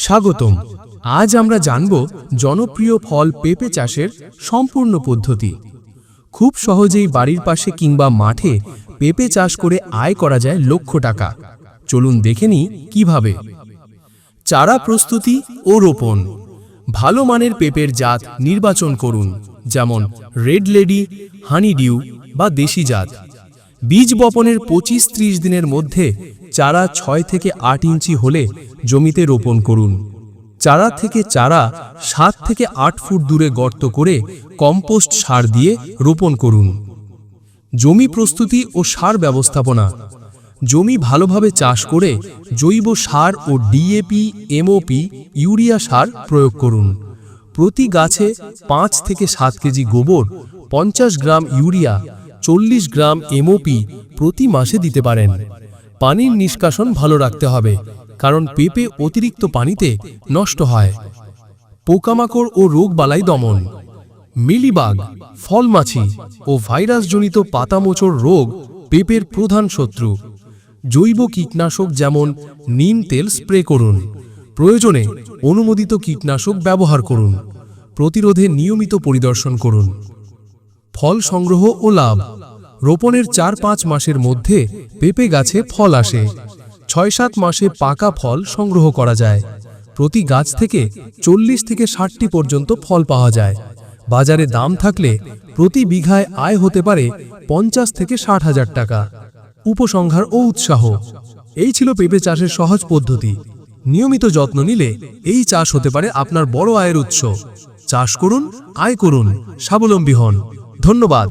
স্বাগতম। আজ আমরা জানব জনপ্রিয় ফল পেঁপে চাষের সম্পূর্ণ পদ্ধতি। খুব সহজেই বাড়ির পাশে কিংবা মাঠে পেঁপে চাষ করে আয় করা যায় লক্ষ টাকা। চলুন দেখে নিই কিভাবে। চারা প্রস্তুতি ও রোপণ। ভালো মানের পেঁপের জাত নির্বাচন করুন, যেমন রেড লেডি, হানিডিউ বা দেশি জাত। বীজ বপনের 25-30 দিনের মধ্যে চারা 6 থেকে 8 ইঞ্চি হলে জমিতে রোপণ করুন। চারা থেকে চারা 7 থেকে 8 ফুট দূরে গর্ত করে কম্পোস্ট সার দিয়ে রোপণ করুন। জমি প্রস্তুতি ও সার ব্যবস্থাপনা। জমি ভালোভাবে চাষ করে জৈব সার ও ডিএপি, এমওপি, ইউরিয়া সার প্রয়োগ করুন। প্রতি গাছে 5 থেকে 7 কেজি গোবর, 50 গ্রাম ইউরিয়া, 40 গ্রাম এমওপি প্রতি মাসে দিতে পারেন। পানির নিষ্কাশন ভালো রাখতে হবে, কারণ পেঁপে অতিরিক্ত পানিতে নষ্ট হয়। পোকামাকড় ও রোগবালাই দমন। মিলিবাগ, ফলমাছি ও ভাইরাসজনিত পাতামোচড় রোগ পেঁপের প্রধান শত্রু। জৈব কীটনাশক যেমন নিম তেল স্প্রে করুন। প্রয়োজনে অনুমোদিত কীটনাশক ব্যবহার করুন। প্রতিরোধে নিয়মিত পরিদর্শন করুন। ফল সংগ্রহ ও লাভ। রোপণের 4-5 মাসের মধ্যে পেঁপে গাছে ফল আসে। 6-7 মাসে পাকা ফল সংগ্রহ করা যায়। প্রতি গাছ থেকে 40 থেকে 60টি পর্যন্ত ফল পাওয়া যায়। বাজারে দাম থাকলে প্রতি বিঘায় আয় হতে পারে 50 থেকে 60 হাজার টাকা। উপসংহার ও উৎসাহ। এই ছিল পেঁপে চাষের সহজ পদ্ধতি। নিয়মিত যত্ন নিলে এই চাষ হতে পারে আপনার বড় আয়ের উৎস। চাষ করুন, আয় করুন, স্বাবলম্বী হন। ধন্যবাদ।